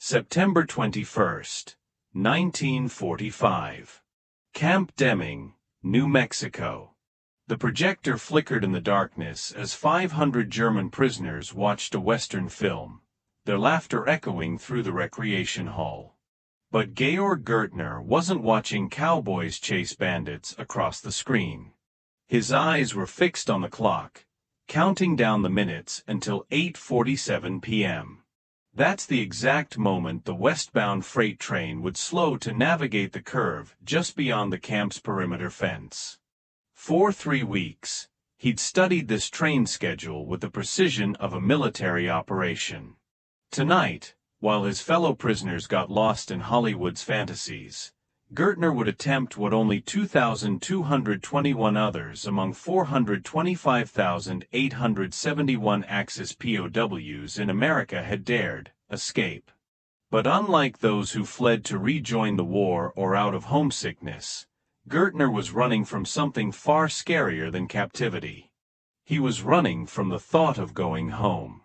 September 21st, 1945. Camp Deming, New Mexico. The projector flickered in the darkness as 500 German prisoners watched a Western film, their laughter echoing through the recreation hall. But Georg Gaertner wasn't watching cowboys chase bandits across the screen. His eyes were fixed on the clock, counting down the minutes until 8:47 p.m. That's the exact moment the westbound freight train would slow to navigate the curve just beyond the camp's perimeter fence. For 3 weeks, he'd studied this train schedule with the precision of a military operation. Tonight, while his fellow prisoners got lost in Hollywood's fantasies, Gaertner would attempt what only 2,221 others among 425,871 Axis POWs in America had dared: escape. But unlike those who fled to rejoin the war or out of homesickness, Gaertner was running from something far scarier than captivity. He was running from the thought of going home.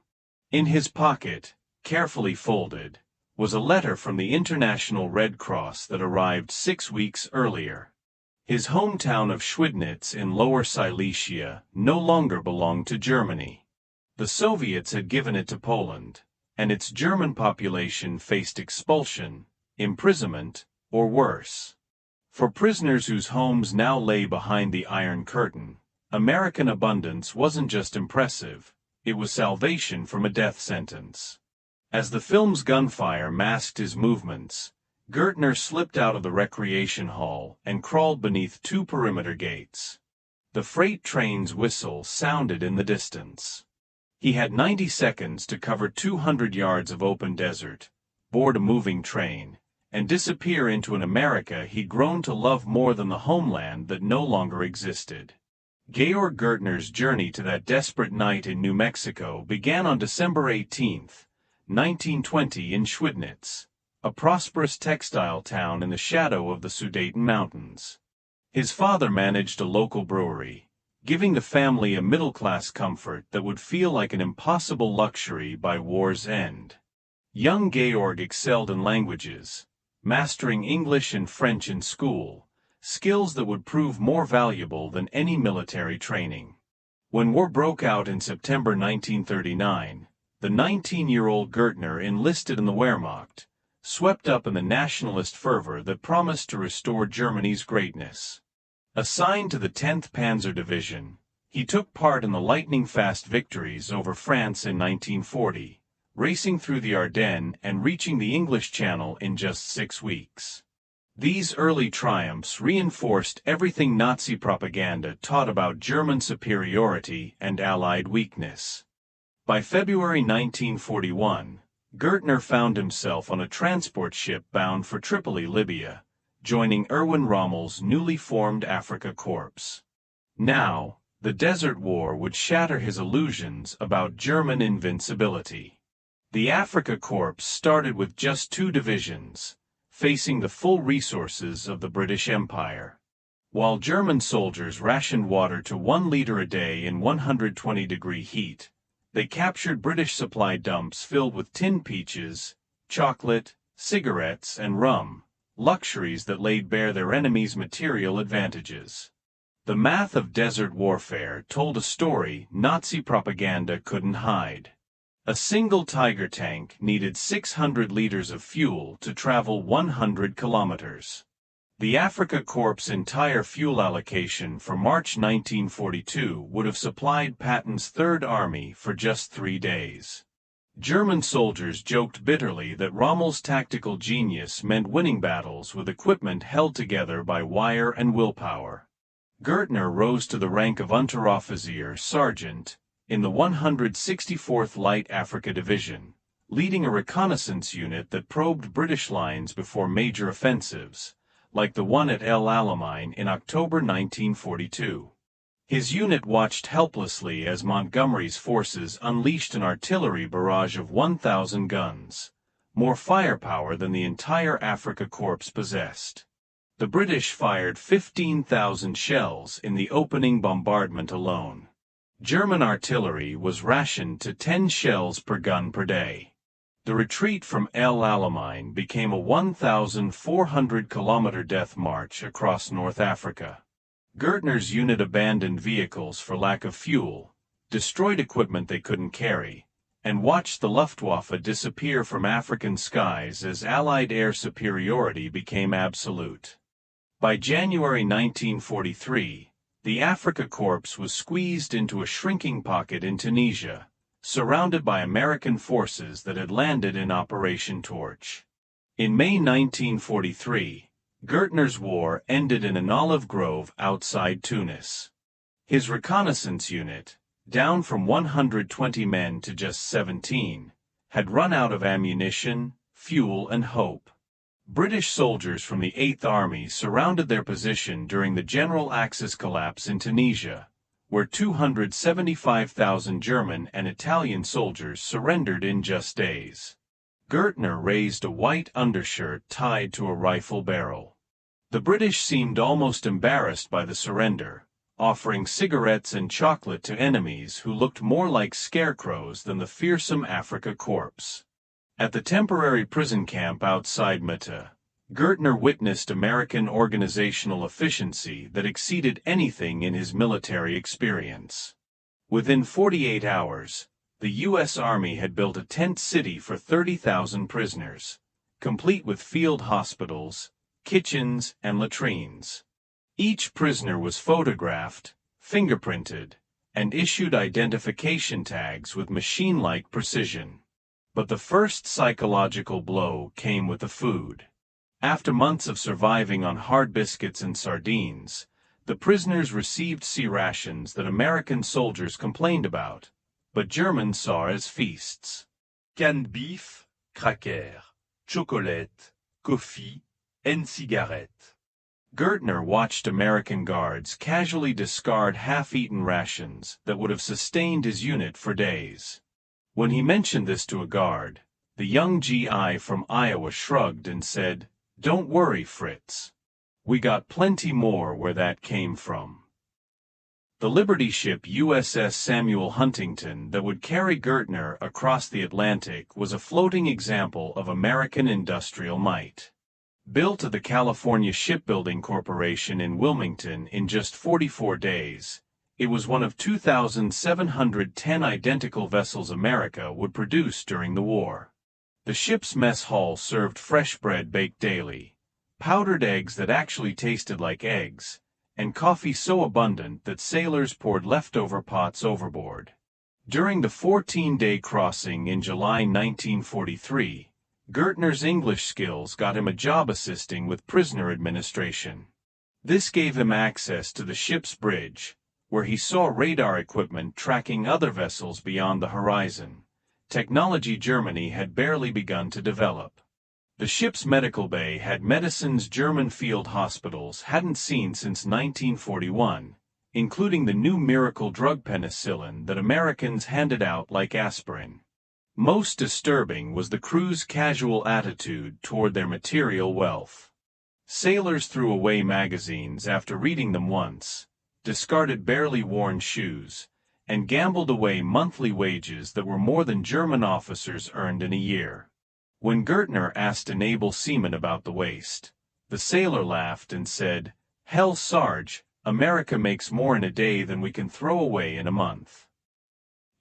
In his pocket, carefully folded, was a letter from the International Red Cross that arrived 6 weeks earlier. His hometown of Schwidnitz in Lower Silesia no longer belonged to Germany. The Soviets had given it to Poland, and its German population faced expulsion, imprisonment, or worse. For prisoners whose homes now lay behind the Iron Curtain, American abundance wasn't just impressive, it was salvation from a death sentence. As the film's gunfire masked his movements, Gaertner slipped out of the recreation hall and crawled beneath 2 perimeter gates. The freight train's whistle sounded in the distance. He had 90 seconds to cover 200 yards of open desert, board a moving train, and disappear into an America he'd grown to love more than the homeland that no longer existed. Georg Gaertner's journey to that desperate night in New Mexico began on December 18, 1920 in Schwidnitz, a prosperous textile town in the shadow of the Sudeten Mountains. His father managed a local brewery, giving the family a middle-class comfort that would feel like an impossible luxury by war's end. Young Georg excelled in languages, mastering English and French in school, skills that would prove more valuable than any military training. When war broke out in September 1939, the 19-year-old Gaertner enlisted in the Wehrmacht, swept up in the nationalist fervor that promised to restore Germany's greatness. Assigned to the 10th Panzer Division, he took part in the lightning-fast victories over France in 1940, racing through the Ardennes and reaching the English Channel in just 6 weeks. These early triumphs reinforced everything Nazi propaganda taught about German superiority and Allied weakness. By February 1941, Gaertner found himself on a transport ship bound for Tripoli, Libya, joining Erwin Rommel's newly formed Afrika Korps. Now, the Desert War would shatter his illusions about German invincibility. The Afrika Korps started with just 2 divisions, facing the full resources of the British Empire. While German soldiers rationed water to 1 liter a day in 120-degree heat, they captured British supply dumps filled with tin peaches, chocolate, cigarettes, and rum, luxuries that laid bare their enemies' material advantages. The math of desert warfare told a story Nazi propaganda couldn't hide. A single Tiger tank needed 600 liters of fuel to travel 100 kilometers. The Afrika Korps' entire fuel allocation for March 1942 would have supplied Patton's Third Army for just 3 days. German soldiers joked bitterly that Rommel's tactical genius meant winning battles with equipment held together by wire and willpower. Gaertner rose to the rank of Unteroffizier Sergeant in the 164th Light Africa Division, leading a reconnaissance unit that probed British lines before major offensives, like the one at El Alamein in October 1942. His unit watched helplessly as Montgomery's forces unleashed an artillery barrage of 1,000 guns, more firepower than the entire Afrika Korps possessed. The British fired 15,000 shells in the opening bombardment alone. German artillery was rationed to 10 shells per gun per day. The retreat from El Alamein became a 1,400-kilometer death march across North Africa. Gaertner's unit abandoned vehicles for lack of fuel, destroyed equipment they couldn't carry, and watched the Luftwaffe disappear from African skies as Allied air superiority became absolute. By January 1943, the Afrika Korps was squeezed into a shrinking pocket in Tunisia, surrounded by American forces that had landed in Operation Torch. In May 1943, Gaertner's war ended in an olive grove outside Tunis. His reconnaissance unit, down from 120 men to just 17, had run out of ammunition, fuel, and hope. British soldiers from the 8th Army surrounded their position during the general Axis collapse in Tunisia, where 275,000 German and Italian soldiers surrendered in just days. Gaertner raised a white undershirt tied to a rifle barrel. The British seemed almost embarrassed by the surrender, offering cigarettes and chocolate to enemies who looked more like scarecrows than the fearsome Afrika Korps. At the temporary prison camp outside Meta, Gaertner witnessed American organizational efficiency that exceeded anything in his military experience. Within 48 hours, the U.S. Army had built a tent city for 30,000 prisoners, complete with field hospitals, kitchens, and latrines. Each prisoner was photographed, fingerprinted, and issued identification tags with machine-like precision. But the first psychological blow came with the food. After months of surviving on hard biscuits and sardines, the prisoners received sea rations that American soldiers complained about, but Germans saw as feasts. Canned beef, cracker, chocolate, coffee, and cigarette. Gaertner watched American guards casually discard half-eaten rations that would have sustained his unit for days. When he mentioned this to a guard, the young GI from Iowa shrugged and said, "Don't worry, Fritz. We got plenty more where that came from." The Liberty ship USS Samuel Huntington that would carry Gaertner across the Atlantic was a floating example of American industrial might. Built at the California Shipbuilding Corporation in Wilmington in just 44 days, it was one of 2,710 identical vessels America would produce during the war. The ship's mess hall served fresh bread baked daily, powdered eggs that actually tasted like eggs, and coffee so abundant that sailors poured leftover pots overboard. During the 14-day crossing in July 1943, Gaertner's English skills got him a job assisting with prisoner administration. This gave him access to the ship's bridge, where he saw radar equipment tracking other vessels beyond the horizon, technology Germany had barely begun to develop. The ship's medical bay had medicines German field hospitals hadn't seen since 1941, including the new miracle drug penicillin that Americans handed out like aspirin. Most disturbing was the crew's casual attitude toward their material wealth. Sailors threw away magazines after reading them once, discarded barely worn shoes, and gambled away monthly wages that were more than German officers earned in a year. When Gaertner asked a naval seaman about the waste, the sailor laughed and said, "Hell, Sarge, America makes more in a day than we can throw away in a month."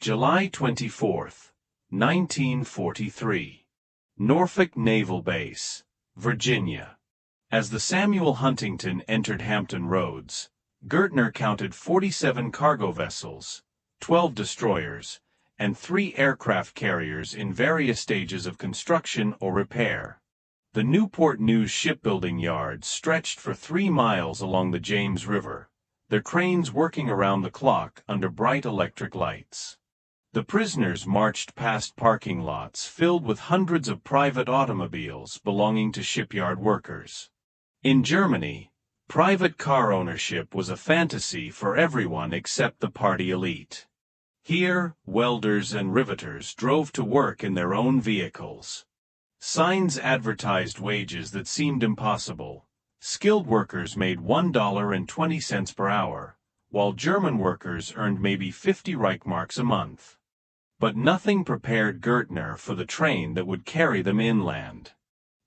July 24th, 1943. Norfolk Naval Base, Virginia. As the Samuel Huntington entered Hampton Roads, Gaertner counted 47 cargo vessels, 12 destroyers, and 3 aircraft carriers in various stages of construction or repair. The Newport News shipbuilding yard stretched for 3 miles along the James River, their cranes working around the clock under bright electric lights. The prisoners marched past parking lots filled with hundreds of private automobiles belonging to shipyard workers. In Germany, private car ownership was a fantasy for everyone except the party elite. Here, welders and riveters drove to work in their own vehicles. Signs advertised wages that seemed impossible. Skilled workers made $1.20 per hour, while German workers earned maybe 50 Reichsmarks a month. But nothing prepared Gaertner for the train that would carry them inland.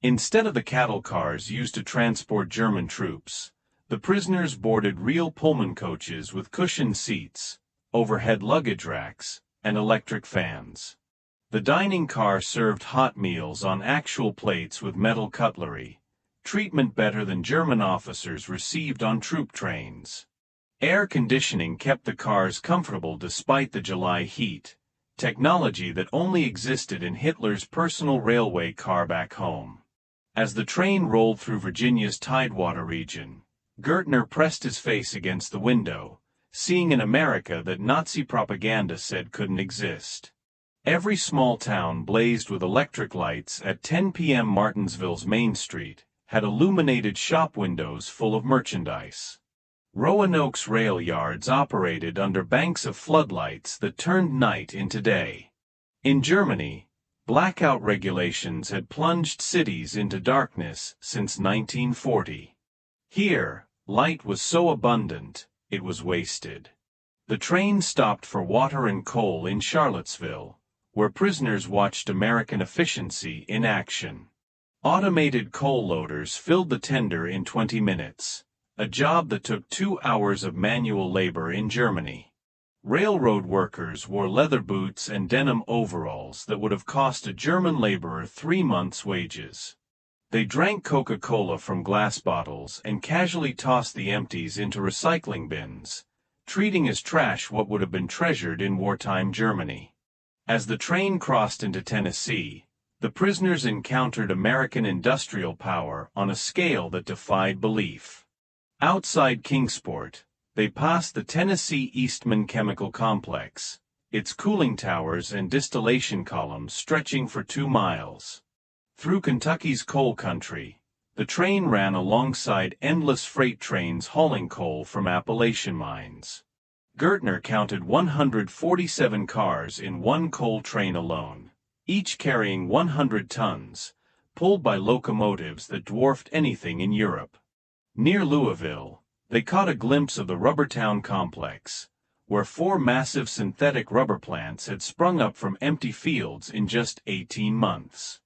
Instead of the cattle cars used to transport German troops, the prisoners boarded real Pullman coaches with cushioned seats, overhead luggage racks, and electric fans. The dining car served hot meals on actual plates with metal cutlery, treatment better than German officers received on troop trains. Air conditioning kept the cars comfortable despite the July heat, technology that only existed in Hitler's personal railway car back home. As the train rolled through Virginia's Tidewater region, Gaertner pressed his face against the window, seeing an America that Nazi propaganda said couldn't exist. Every small town blazed with electric lights. At 10 p.m. Martinsville's Main Street had illuminated shop windows full of merchandise. Roanoke's rail yards operated under banks of floodlights that turned night into day. In Germany, blackout regulations had plunged cities into darkness since 1940. Here, light was so abundant, it was wasted. The train stopped for water and coal in Charlottesville, where prisoners watched American efficiency in action. Automated coal loaders filled the tender in 20 minutes, a job that took 2 hours of manual labor in Germany. Railroad workers wore leather boots and denim overalls that would have cost a German laborer 3 months' wages. They drank Coca-Cola from glass bottles and casually tossed the empties into recycling bins, treating as trash what would have been treasured in wartime Germany. As the train crossed into Tennessee, the prisoners encountered American industrial power on a scale that defied belief. Outside Kingsport, they passed the Tennessee Eastman Chemical Complex, its cooling towers and distillation columns stretching for 2 miles. Through Kentucky's coal country, the train ran alongside endless freight trains hauling coal from Appalachian mines. Gaertner counted 147 cars in one coal train alone, each carrying 100 tons, pulled by locomotives that dwarfed anything in Europe. Near Louisville, they caught a glimpse of the Rubbertown complex, where 4 massive synthetic rubber plants had sprung up from empty fields in just 18 months.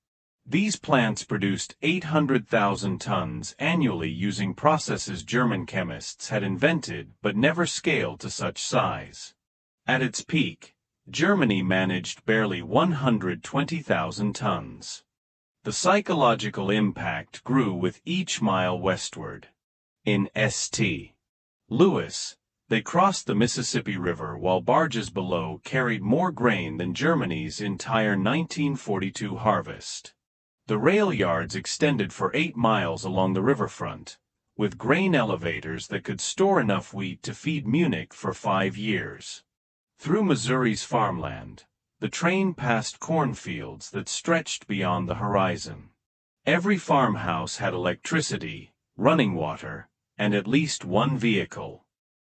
These plants produced 800,000 tons annually using processes German chemists had invented but never scaled to such size. At its peak, Germany managed barely 120,000 tons. The psychological impact grew with each mile westward. In St. Louis, they crossed the Mississippi River while barges below carried more grain than Germany's entire 1942 harvest. The rail yards extended for 8 miles along the riverfront, with grain elevators that could store enough wheat to feed Munich for 5 years. Through Missouri's farmland, the train passed cornfields that stretched beyond the horizon. Every farmhouse had electricity, running water, and at least one vehicle.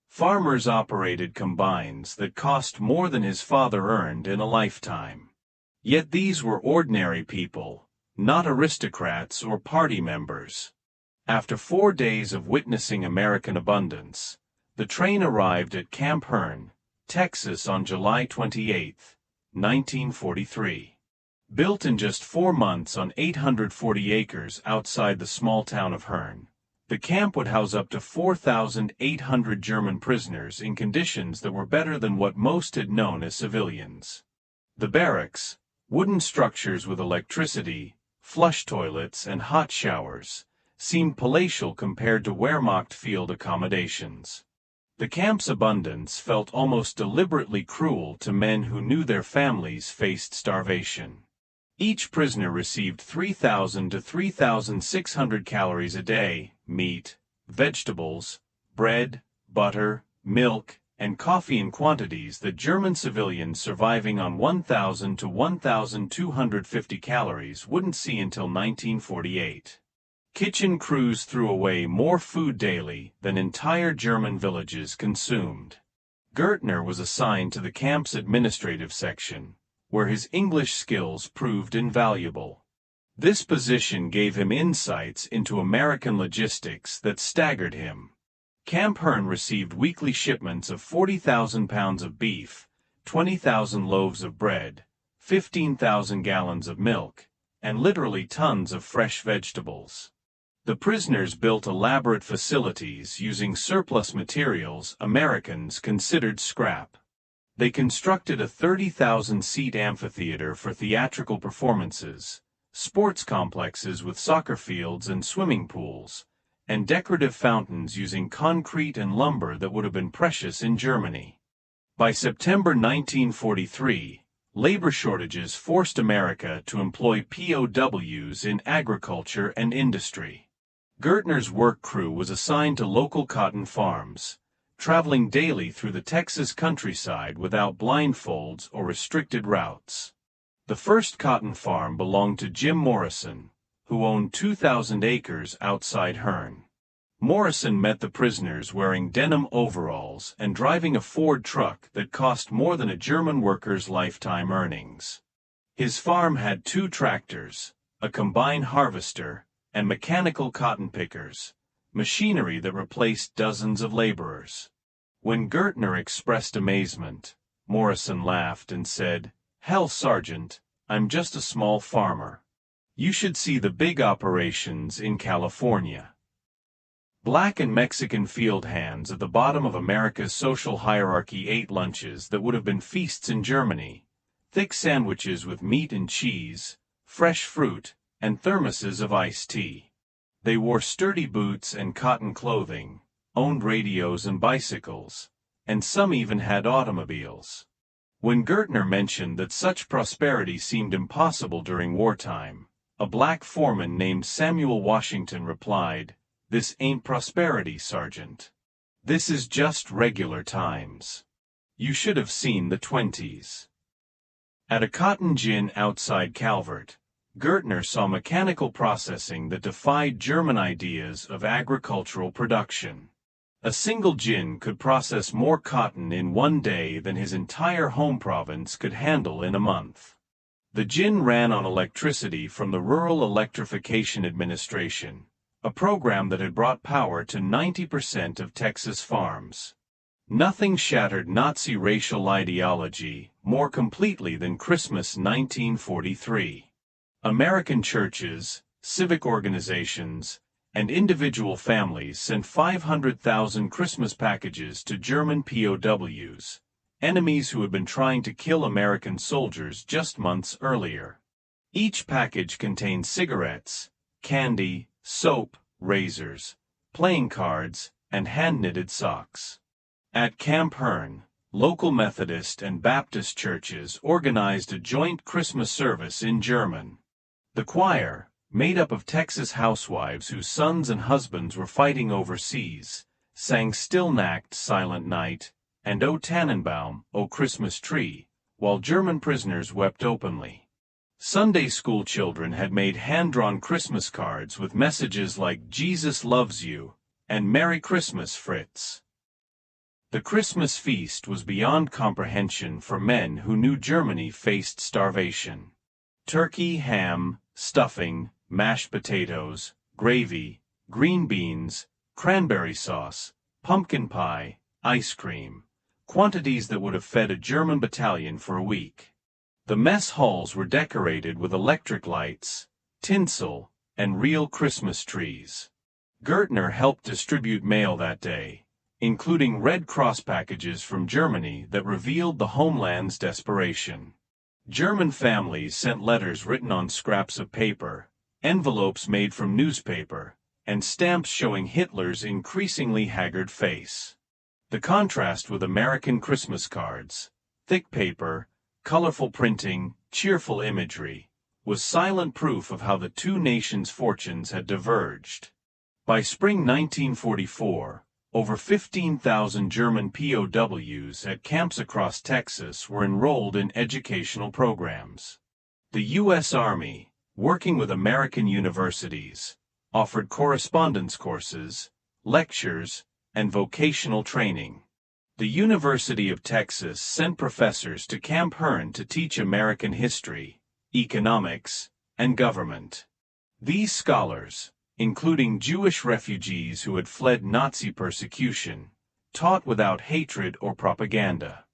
Farmers operated combines that cost more than his father earned in a lifetime. Yet these were ordinary people, not aristocrats or party members. After 4 days of witnessing American abundance, the train arrived at Camp Hearne, Texas on July 28, 1943. Built in just 4 months on 840 acres outside the small town of Hearne, the camp would house up to 4,800 German prisoners in conditions that were better than what most had known as civilians. The barracks, wooden structures with electricity, flush toilets and hot showers, seemed palatial compared to Wehrmacht field accommodations. The camp's abundance felt almost deliberately cruel to men who knew their families faced starvation. Each prisoner received 3,000 to 3,600 calories a day, meat, vegetables, bread, butter, milk, and coffee in quantities that German civilians surviving on 1,000 to 1,250 calories wouldn't see until 1948. Kitchen crews threw away more food daily than entire German villages consumed. Gaertner was assigned to the camp's administrative section, where his English skills proved invaluable. This position gave him insights into American logistics that staggered him. Camp Hearne received weekly shipments of 40,000 pounds of beef, 20,000 loaves of bread, 15,000 gallons of milk, and literally tons of fresh vegetables. The prisoners built elaborate facilities using surplus materials Americans considered scrap. They constructed a 30,000-seat amphitheater for theatrical performances, sports complexes with soccer fields and swimming pools, and decorative fountains using concrete and lumber that would have been precious in Germany. By September 1943, labor shortages forced America to employ POWs in agriculture and industry. Gaertner's work crew was assigned to local cotton farms, traveling daily through the Texas countryside without blindfolds or restricted routes. The first cotton farm belonged to Jim Morrison, who owned 2,000 acres outside Hearne. Morrison met the prisoners wearing denim overalls and driving a Ford truck that cost more than a German worker's lifetime earnings. His farm had 2 tractors, a combine harvester, and mechanical cotton pickers, machinery that replaced dozens of laborers. When Gaertner expressed amazement, Morrison laughed and said, "Hell, Sergeant, I'm just a small farmer. You should see the big operations in California." Black and Mexican field hands at the bottom of America's social hierarchy ate lunches that would have been feasts in Germany, thick sandwiches with meat and cheese, fresh fruit, and thermoses of iced tea. They wore sturdy boots and cotton clothing, owned radios and bicycles, and some even had automobiles. When Gaertner mentioned that such prosperity seemed impossible during wartime, a black foreman named Samuel Washington replied, "This ain't prosperity, Sergeant. This is just regular times. You should have seen the 20s. At a cotton gin outside Calvert, Gaertner saw mechanical processing that defied German ideas of agricultural production. A single gin could process more cotton in one day than his entire home province could handle in a month. The gin ran on electricity from the Rural Electrification Administration, a program that had brought power to 90% of Texas farms. Nothing shattered Nazi racial ideology more completely than Christmas 1943. American churches, civic organizations, and individual families sent 500,000 Christmas packages to German POWs, enemies who had been trying to kill American soldiers just months earlier. Each package contained cigarettes, candy, soap, razors, playing cards, and hand-knitted socks. At Camp Hearne, local Methodist and Baptist churches organized a joint Christmas service in German. The choir, made up of Texas housewives whose sons and husbands were fighting overseas, sang Still Nacht, Silent Night, and O Tannenbaum, O Christmas Tree, while German prisoners wept openly. Sunday school children had made hand-drawn Christmas cards with messages like Jesus loves you and Merry Christmas, Fritz. The Christmas feast was beyond comprehension for men who knew Germany faced starvation. Turkey, ham, stuffing, mashed potatoes, gravy, green beans, cranberry sauce, pumpkin pie, ice cream, quantities that would have fed a German battalion for a week. The mess halls were decorated with electric lights, tinsel, and real Christmas trees. Gaertner helped distribute mail that day, including Red Cross packages from Germany that revealed the homeland's desperation. German families sent letters written on scraps of paper, envelopes made from newspaper, and stamps showing Hitler's increasingly haggard face. The contrast with American Christmas cards, thick paper, colorful printing, cheerful imagery, was silent proof of how the two nations' fortunes had diverged. By spring 1944, over 15,000 German POWs at camps across Texas were enrolled in educational programs. The U.S. Army, working with American universities, offered correspondence courses, lectures, and vocational training. The University of Texas sent professors to Camp Hearne to teach American history, economics, and government. These scholars, including Jewish refugees who had fled Nazi persecution, taught without hatred or propaganda.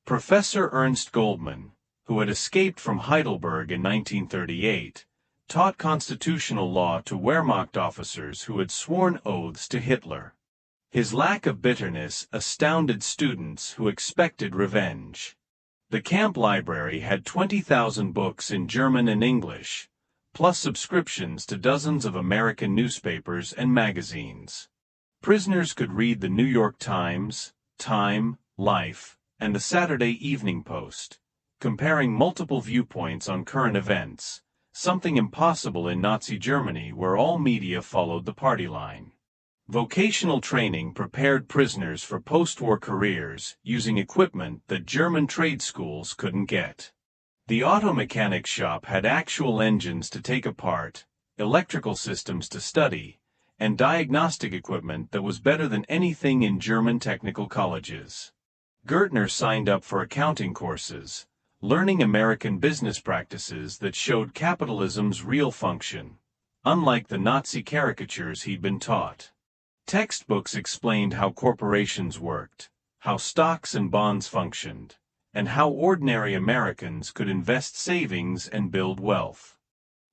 Professor Ernst Goldmann, who had escaped from Heidelberg in 1938, taught constitutional law to Wehrmacht officers who had sworn oaths to Hitler. His lack of bitterness astounded students who expected revenge. The camp library had 20,000 books in German and English, plus subscriptions to dozens of American newspapers and magazines. Prisoners could read the New York Times, Time, Life, and the Saturday Evening Post, comparing multiple viewpoints on current events, something impossible in Nazi Germany where all media followed the party line. Vocational training prepared prisoners for post-war careers using equipment that German trade schools couldn't get. The auto mechanic shop had actual engines to take apart, electrical systems to study, and diagnostic equipment that was better than anything in German technical colleges. Gaertner signed up for accounting courses, learning American business practices that showed capitalism's real function, unlike the Nazi caricatures he'd been taught. Textbooks explained how corporations worked, how stocks and bonds functioned, and how ordinary Americans could invest savings and build wealth.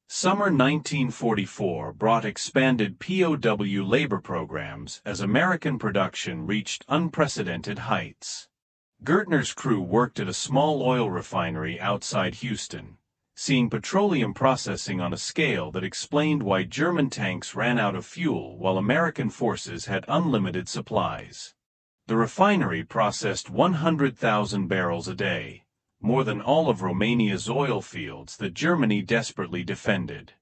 Summer 1944 brought expanded POW labor programs as American production reached unprecedented heights. Gaertner's crew worked at a small oil refinery outside Houston, seeing petroleum processing on a scale that explained why German tanks ran out of fuel while American forces had unlimited supplies. The refinery processed 100,000 barrels a day, more than all of Romania's oil fields that Germany desperately defended.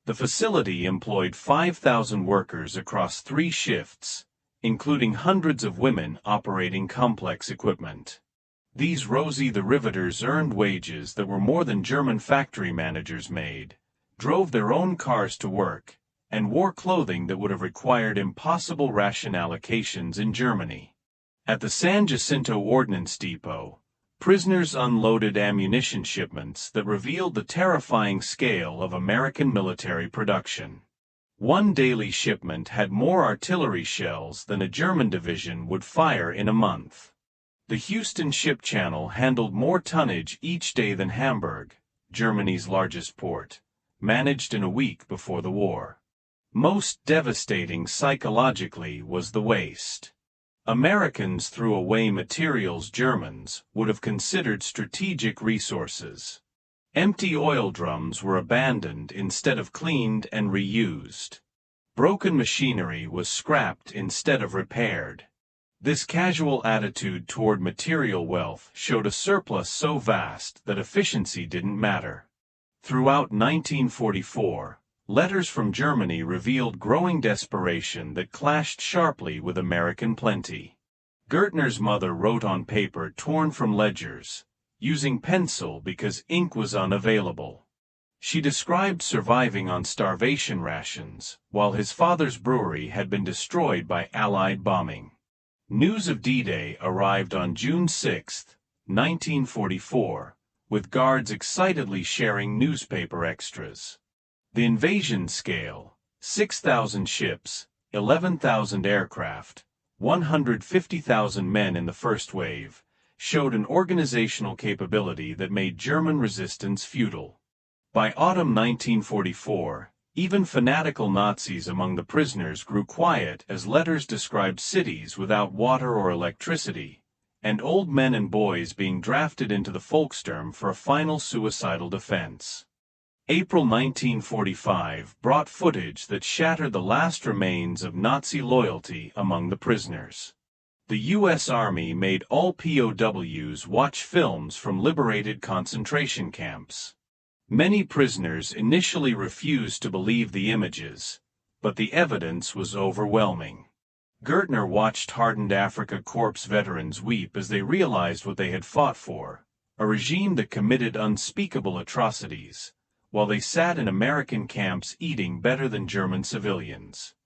The facility employed 5,000 workers across 3 shifts, including hundreds of women operating complex equipment. These Rosie the Riveters earned wages that were more than German factory managers made, drove their own cars to work, and wore clothing that would have required impossible ration allocations in Germany. At the San Jacinto Ordnance Depot, prisoners unloaded ammunition shipments that revealed the terrifying scale of American military production. One daily shipment had more artillery shells than a German division would fire in a month. The Houston ship channel handled more tonnage each day than Hamburg, Germany's largest port, managed in a week before the war. Most devastating psychologically was the waste. Americans threw away materials Germans would have considered strategic resources. Empty oil drums were abandoned instead of cleaned and reused. Broken machinery was scrapped instead of repaired. This casual attitude toward material wealth showed a surplus so vast that efficiency didn't matter. Throughout 1944, letters from Germany revealed growing desperation that clashed sharply with American plenty. Gaertner's mother wrote on paper torn from ledgers, using pencil because ink was unavailable. She described surviving on starvation rations, while his father's brewery had been destroyed by Allied bombing. News of D-Day arrived on June 6, 1944, with guards excitedly sharing newspaper extras. The invasion scale, 6,000 ships, 11,000 aircraft, 150,000 men in the first wave, showed an organizational capability that made German resistance futile. By autumn 1944, even fanatical Nazis among the prisoners grew quiet as letters described cities without water or electricity, and old men and boys being drafted into the Volkssturm for a final suicidal defense. April 1945 brought footage that shattered the last remains of Nazi loyalty among the prisoners. The U.S. Army made all POWs watch films from liberated concentration camps. Many prisoners initially refused to believe the images, but the evidence was overwhelming. Gaertner watched hardened Afrika Korps veterans weep as they realized what they had fought for, a regime that committed unspeakable atrocities, while they sat in American camps eating better than German civilians.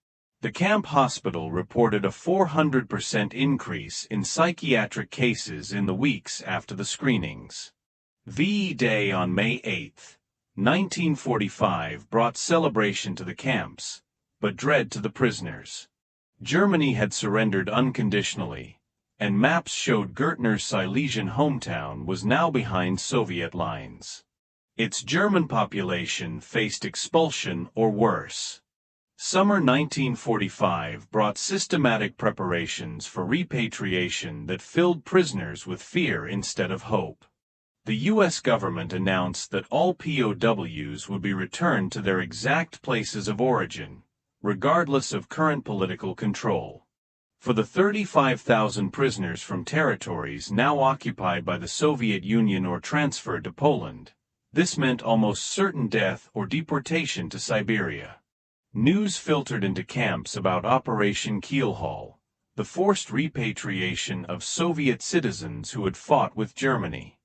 The camp hospital reported a 400% increase in psychiatric cases in the weeks after the screenings. VE Day on May 8, 1945 brought celebration to the camps, but dread to the prisoners. Germany had surrendered unconditionally, and maps showed Gaertner's Silesian hometown was now behind Soviet lines. Its German population faced expulsion or worse. Summer 1945 brought systematic preparations for repatriation that filled prisoners with fear instead of hope. The U.S. government announced that all POWs would be returned to their exact places of origin, regardless of current political control. For the 35,000 prisoners from territories now occupied by the Soviet Union or transferred to Poland, this meant almost certain death or deportation to Siberia. News filtered into camps about Operation Keelhaul, the forced repatriation of Soviet citizens who had fought with Germany.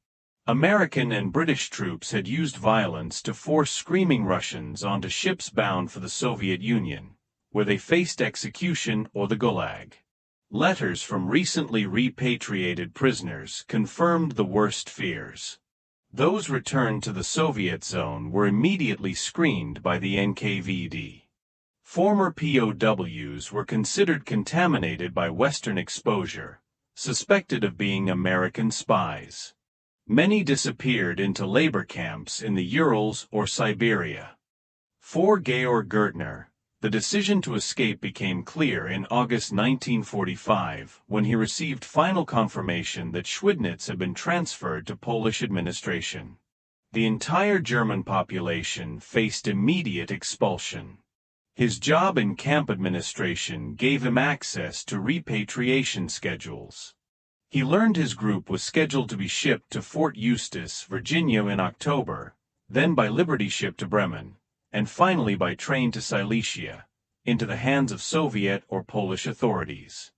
American and British troops had used violence to force screaming Russians onto ships bound for the Soviet Union, where they faced execution or the Gulag. Letters from recently repatriated prisoners confirmed the worst fears. Those returned to the Soviet zone were immediately screened by the NKVD. Former POWs were considered contaminated by Western exposure, suspected of being American spies. Many disappeared into labor camps in the Urals or Siberia. For Georg Gaertner, the decision to escape became clear in August 1945 when he received final confirmation that Schwidnitz had been transferred to Polish administration. The entire German population faced immediate expulsion. His job in camp administration gave him access to repatriation schedules. He learned his group was scheduled to be shipped to Fort Eustis, Virginia in October, then by Liberty ship to Bremen, and finally by train to Silesia, into the hands of Soviet or Polish authorities.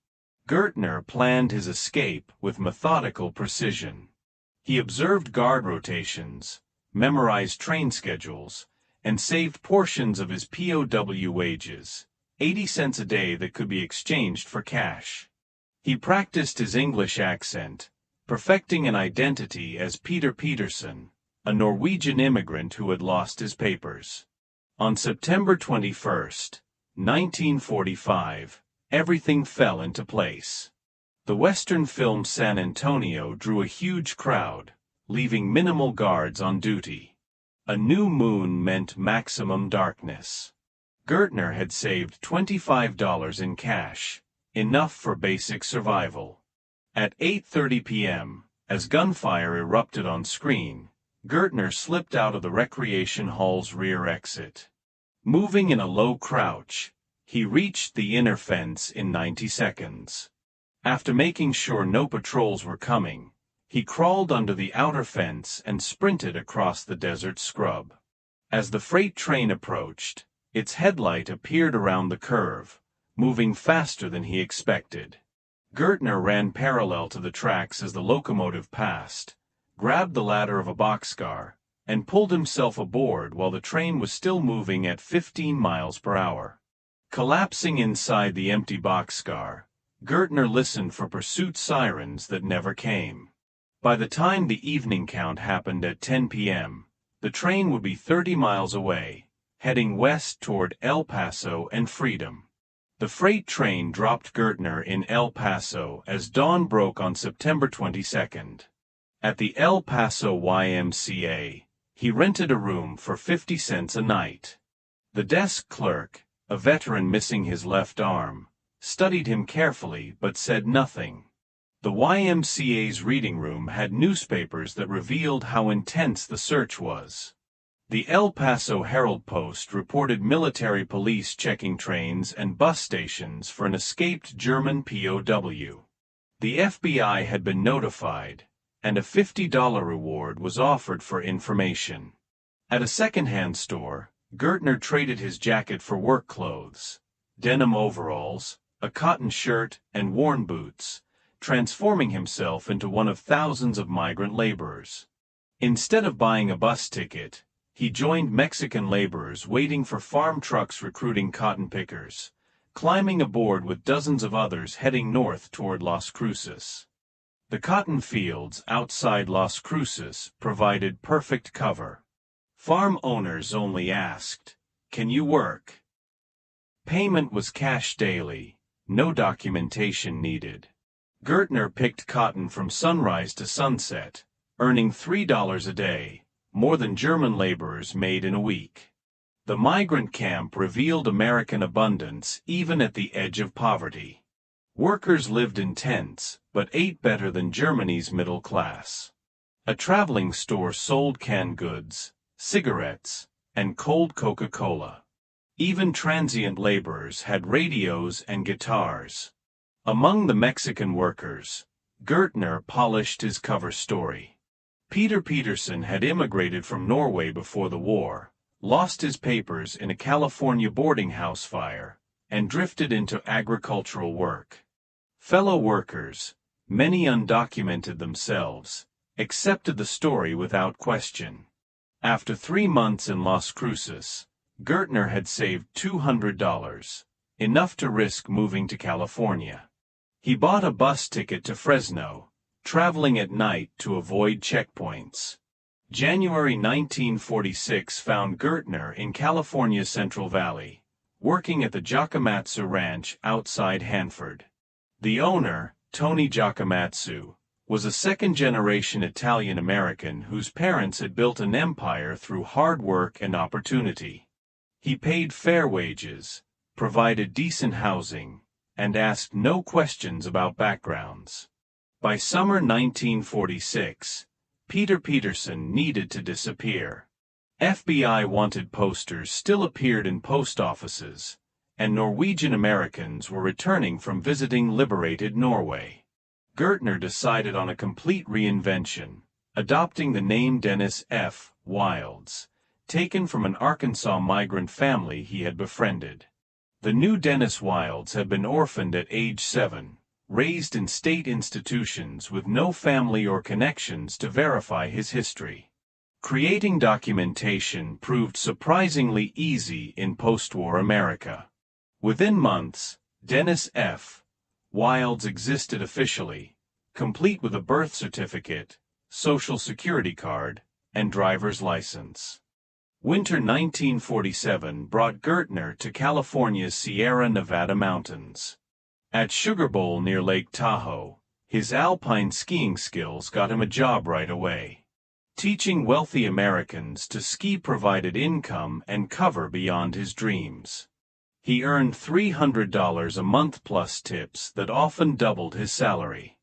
Gaertner planned his escape with methodical precision. He observed guard rotations, memorized train schedules, and saved portions of his POW wages, 80 cents a day that could be exchanged for cash. He practiced his English accent, perfecting an identity as Peter Peterson, a Norwegian immigrant who had lost his papers. On September 21, 1945, everything fell into place. The Western film San Antonio drew a huge crowd, leaving minimal guards on duty. A new moon meant maximum darkness. Gaertner had saved $25 in cash, enough for basic survival. At 8:30 p.m., as gunfire erupted on screen, Gaertner slipped out of the recreation hall's rear exit. Moving in a low crouch, he reached the inner fence in 90 seconds. After making sure no patrols were coming, he crawled under the outer fence and sprinted across the desert scrub. As the freight train approached, its headlight appeared around the curve, moving faster than he expected. Gaertner ran parallel to the tracks as the locomotive passed, grabbed the ladder of a boxcar, and pulled himself aboard while the train was still moving at 15 miles per hour. Collapsing inside the empty boxcar, Gaertner listened for pursuit sirens that never came. By the time the evening count happened at 10 p.m., the train would be 30 miles away, heading west toward El Paso and freedom. The freight train dropped Gaertner in El Paso as dawn broke on September 22. At the El Paso YMCA, he rented a room for 50 cents a night. The desk clerk, a veteran missing his left arm, studied him carefully but said nothing. The YMCA's reading room had newspapers that revealed how intense the search was. The El Paso Herald-Post reported military police checking trains and bus stations for an escaped German POW. The FBI had been notified, and a $50 reward was offered for information. At a second-hand store, Gaertner traded his jacket for work clothes, denim overalls, a cotton shirt, and worn boots, transforming himself into one of thousands of migrant laborers. Instead of buying a bus ticket, he joined Mexican laborers waiting for farm trucks recruiting cotton pickers, climbing aboard with dozens of others heading north toward Las Cruces. The cotton fields outside Las Cruces provided perfect cover. Farm owners only asked, "Can you work?" Payment was cash daily, no documentation needed. Gaertner picked cotton from sunrise to sunset, earning $3 a day, more than German laborers made in a week. The migrant camp revealed American abundance even at the edge of poverty. Workers lived in tents, but ate better than Germany's middle class. A traveling store sold canned goods, cigarettes, and cold Coca-Cola. Even transient laborers had radios and guitars. Among the Mexican workers, Gaertner polished his cover story. Peter Peterson had immigrated from Norway before the war, lost his papers in a California boarding house fire, and drifted into agricultural work. Fellow workers, many undocumented themselves, accepted the story without question. After 3 months in Las Cruces, Gaertner had saved $200, enough to risk moving to California. He bought a bus ticket to Fresno, traveling at night to avoid checkpoints. January 1946 found Gaertner in California's Central Valley, working at the Giacomatsu Ranch outside Hanford. The owner, Tony Giacomatsu, was a second-generation Italian-American whose parents had built an empire through hard work and opportunity. He paid fair wages, provided decent housing, and asked no questions about backgrounds. By summer 1946, Peter Peterson needed to disappear. FBI wanted posters still appeared in post offices, and Norwegian Americans were returning from visiting liberated Norway. Gaertner decided on a complete reinvention, adopting the name Dennis F. Wilds, taken from an Arkansas migrant family he had befriended. The new Dennis Wilds had been orphaned at age 7, raised in state institutions with no family or connections to verify his history. Creating documentation proved surprisingly easy in post-war America. Within months, Dennis F. Wilds existed officially, complete with a birth certificate, social security card, and driver's license. Winter 1947 brought Gaertner to California's Sierra Nevada mountains. At Sugar Bowl near Lake Tahoe, his alpine skiing skills got him a job right away. Teaching wealthy Americans to ski provided income and cover beyond his dreams. He earned $300 a month plus tips that often doubled his salary.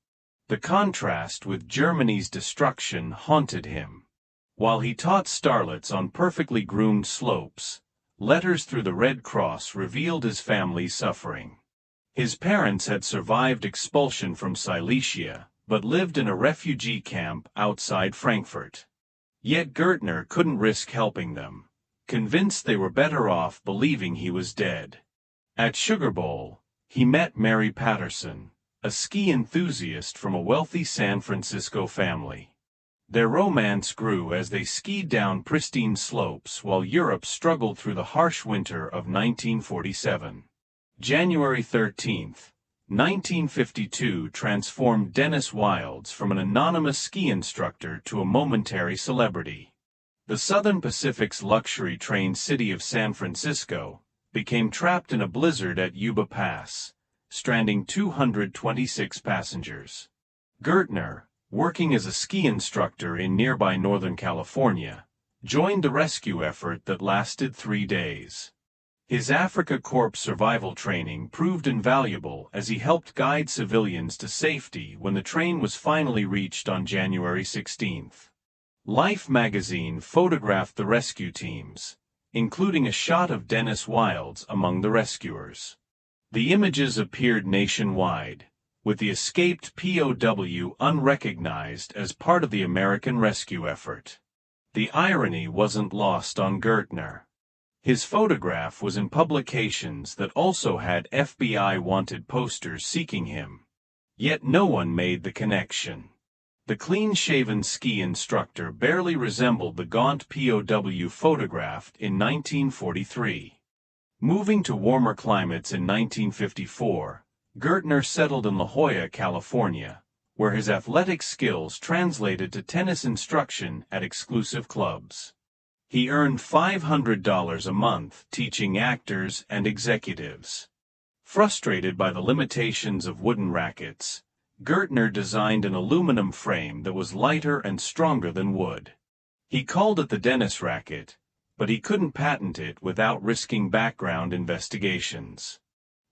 The contrast with Germany's destruction haunted him. While he taught starlets on perfectly groomed slopes, letters through the Red Cross revealed his family's suffering. His parents had survived expulsion from Silesia, but lived in a refugee camp outside Frankfurt. Yet Gaertner couldn't risk helping them, convinced they were better off believing he was dead. At Sugar Bowl, he met Mary Patterson, a ski enthusiast from a wealthy San Francisco family. Their romance grew as they skied down pristine slopes while Europe struggled through the harsh winter of 1947. January 13, 1952 transformed Dennis Wilds from an anonymous ski instructor to a momentary celebrity. The Southern Pacific's luxury train city of San Francisco became trapped in a blizzard at Yuba Pass, stranding 226 passengers. Gaertner, working as a ski instructor in nearby Northern California, joined the rescue effort that lasted 3 days. His Afrika Korps survival training proved invaluable as he helped guide civilians to safety when the train was finally reached on January 16. Life magazine photographed the rescue teams, including a shot of Dennis Wilds among the rescuers. The images appeared nationwide, with the escaped POW unrecognized as part of the American rescue effort. The irony wasn't lost on Gaertner. His photograph was in publications that also had FBI wanted posters seeking him. Yet no one made the connection. The clean-shaven ski instructor barely resembled the gaunt POW photographed in 1943. Moving to warmer climates in 1954, Gaertner settled in La Jolla, California, where his athletic skills translated to tennis instruction at exclusive clubs. He earned $500 a month teaching actors and executives. Frustrated by the limitations of wooden rackets, Gaertner designed an aluminum frame that was lighter and stronger than wood. He called it the Dennis racket, but he couldn't patent it without risking background investigations.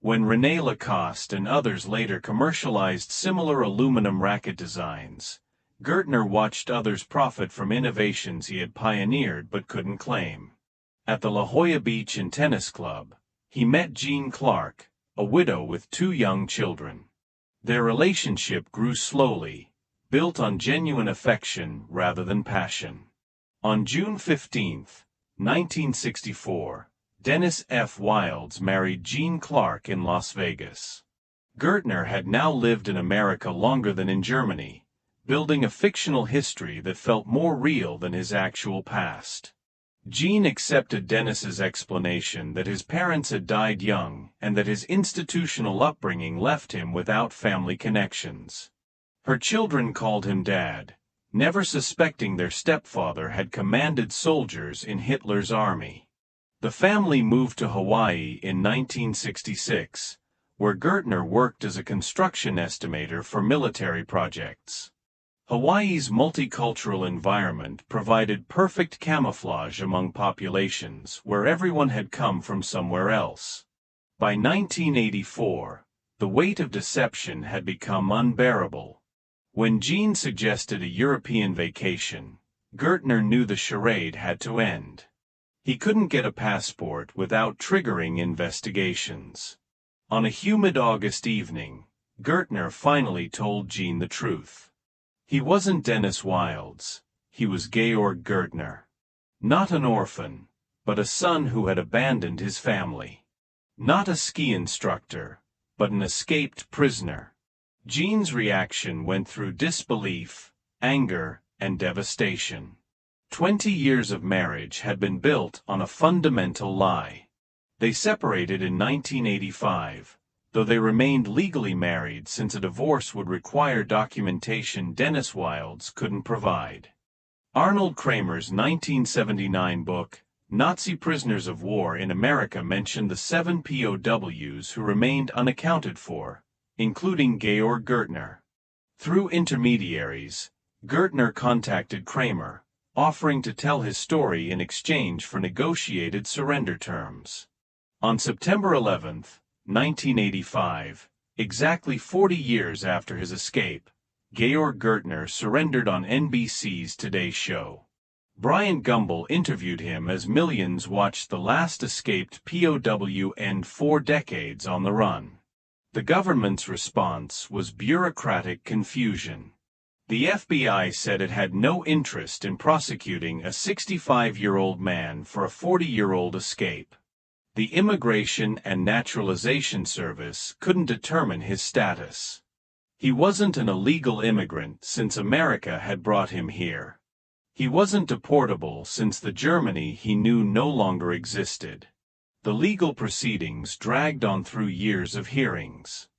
When René Lacoste and others later commercialized similar aluminum racket designs, Gaertner watched others profit from innovations he had pioneered but couldn't claim. At the La Jolla Beach and Tennis Club, he met Jean Clark, a widow with 2 young children. Their relationship grew slowly, built on genuine affection rather than passion. On June 15, 1964, Dennis F. Wilds married Jean Clark in Las Vegas. Gaertner had now lived in America longer than in Germany, building a fictional history that felt more real than his actual past. Jean accepted Dennis's explanation that his parents had died young and that his institutional upbringing left him without family connections. Her children called him Dad, never suspecting their stepfather had commanded soldiers in Hitler's army. The family moved to Hawaii in 1966, where Gaertner worked as a construction estimator for military projects. Hawaii's multicultural environment provided perfect camouflage among populations where everyone had come from somewhere else. By 1984, the weight of deception had become unbearable. When Jean suggested a European vacation, Gaertner knew the charade had to end. He couldn't get a passport without triggering investigations. On a humid August evening, Gaertner finally told Jean the truth. He wasn't Dennis Wilds, he was Georg Gaertner. Not an orphan, but a son who had abandoned his family. Not a ski instructor, but an escaped prisoner. Jean's reaction went through disbelief, anger, and devastation. 20 years of marriage had been built on a fundamental lie. They separated in 1985, though they remained legally married since a divorce would require documentation Dennis Wilds couldn't provide. Arnold Kramer's 1979 book, Nazi Prisoners of War in America, mentioned the 7 POWs who remained unaccounted for, including Georg Gaertner. Through intermediaries, Gaertner contacted Kramer, offering to tell his story in exchange for negotiated surrender terms. On September 11, 1985, exactly 40 years after his escape, Georg Gaertner surrendered on NBC's Today Show. Bryant Gumbel interviewed him as millions watched the last escaped POW end 4 decades on the run. The government's response was bureaucratic confusion. The FBI said it had no interest in prosecuting a 65-year-old man for a 40-year-old escape. The Immigration and Naturalization Service couldn't determine his status. He wasn't an illegal immigrant since America had brought him here. He wasn't deportable since the Germany he knew no longer existed. The legal proceedings dragged on through years of hearings.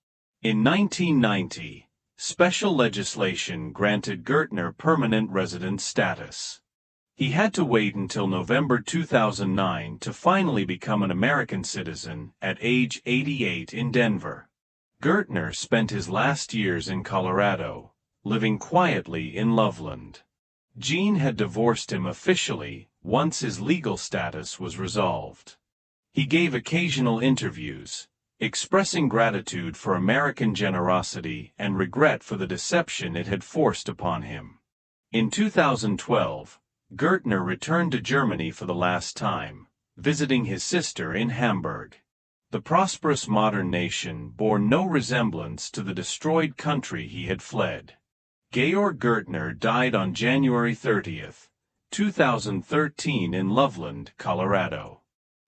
In 1990, special legislation granted Gaertner permanent resident status. He had to wait until November 2009 to finally become an American citizen at age 88 in Denver. Gaertner spent his last years in Colorado, living quietly in Loveland. Jean had divorced him officially once his legal status was resolved. He gave occasional interviews, expressing gratitude for American generosity and regret for the deception it had forced upon him. In 2012, Gaertner returned to Germany for the last time, visiting his sister in Hamburg. The prosperous modern nation bore no resemblance to the destroyed country he had fled. Georg Gaertner died on January 30, 2013 in Loveland, Colorado.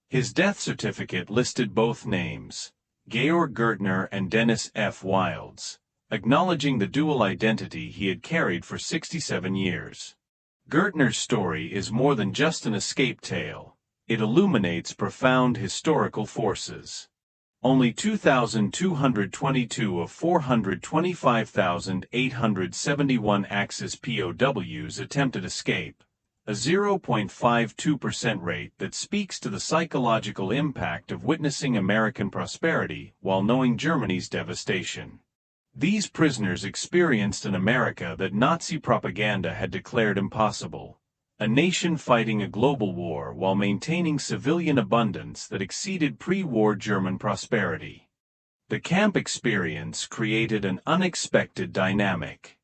His death certificate listed both names, Georg Gaertner and Dennis F. Wilds, acknowledging the dual identity he had carried for 67 years. Gaertner's story is more than just an escape tale. It illuminates profound historical forces. Only 2,222 of 425,871 Axis POWs attempted escape, a 0.52% rate that speaks to the psychological impact of witnessing American prosperity while knowing Germany's devastation. These prisoners experienced an America that Nazi propaganda had declared impossible, a nation fighting a global war while maintaining civilian abundance that exceeded pre-war German prosperity. The camp experience created an unexpected dynamic.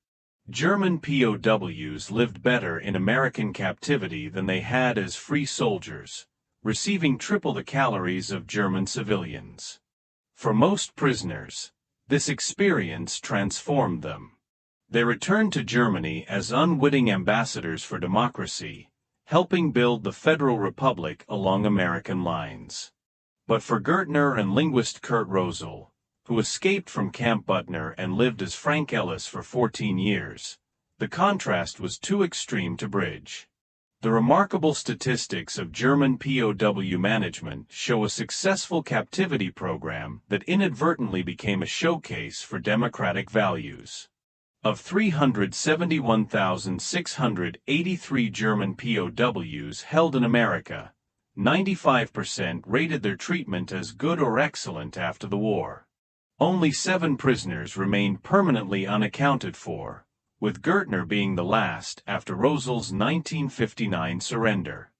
German POWs lived better in American captivity than they had as free soldiers, receiving triple the calories of German civilians. For most prisoners, this experience transformed them. They returned to Germany as unwitting ambassadors for democracy, helping build the Federal Republic along American lines. But for Gaertner and linguist Kurt Rosel, who escaped from Camp Butner and lived as Frank Ellis for 14 years, the contrast was too extreme to bridge. The remarkable statistics of German POW management show a successful captivity program that inadvertently became a showcase for democratic values. Of 371,683 German POWs held in America, 95% rated their treatment as good or excellent after the war. Only 7 prisoners remained permanently unaccounted for, with Gaertner being the last after Rosel's 1959 surrender.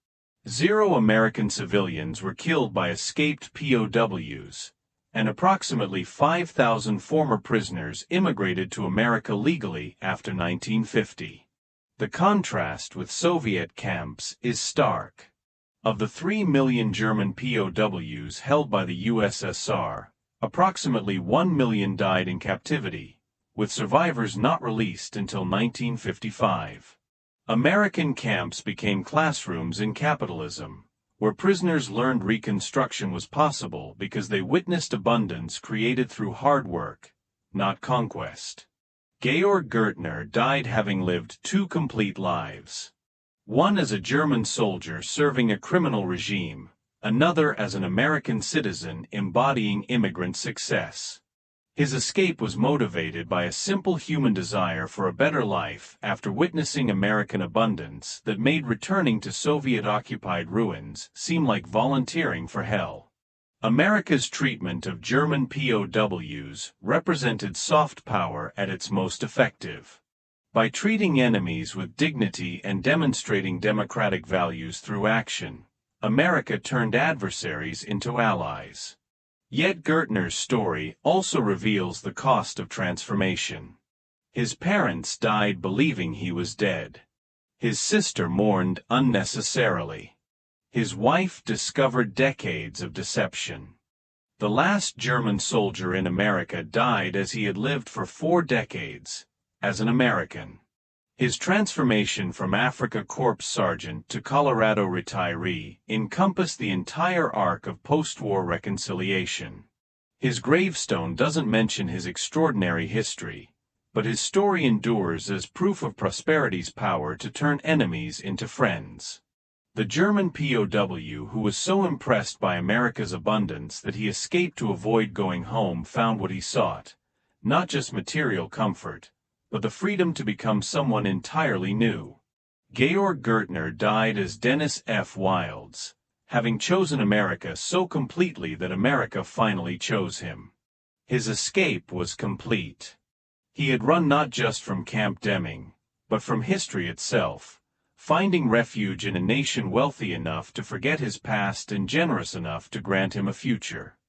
0 American civilians were killed by escaped POWs, and approximately 5,000 former prisoners immigrated to America legally after 1950. The contrast with Soviet camps is stark. Of the 3 million German POWs held by the USSR, approximately 1 million died in captivity, with survivors not released until 1955. American camps became classrooms in capitalism, where prisoners learned reconstruction was possible because they witnessed abundance created through hard work, not conquest. Georg Gaertner died having lived 2 complete lives. One as a German soldier serving a criminal regime, another as an American citizen embodying immigrant success. His escape was motivated by a simple human desire for a better life after witnessing American abundance that made returning to Soviet-occupied ruins seem like volunteering for hell. America's treatment of German POWs represented soft power at its most effective. By treating enemies with dignity and demonstrating democratic values through action, America turned adversaries into allies. Yet Gaertner's story also reveals the cost of transformation. His parents died believing he was dead. His sister mourned unnecessarily. His wife discovered decades of deception. The last German soldier in America died as he had lived for 4 decades, as an American. His transformation from Afrika Korps sergeant to Colorado retiree encompassed the entire arc of post-war reconciliation. His gravestone doesn't mention his extraordinary history, but his story endures as proof of prosperity's power to turn enemies into friends. The German POW who was so impressed by America's abundance that he escaped to avoid going home found what he sought, not just material comfort, but the freedom to become someone entirely new. Georg Gaertner died as Dennis F. Wilds, having chosen America so completely that America finally chose him. His escape was complete. He had run not just from Camp Deming, but from history itself, finding refuge in a nation wealthy enough to forget his past and generous enough to grant him a future.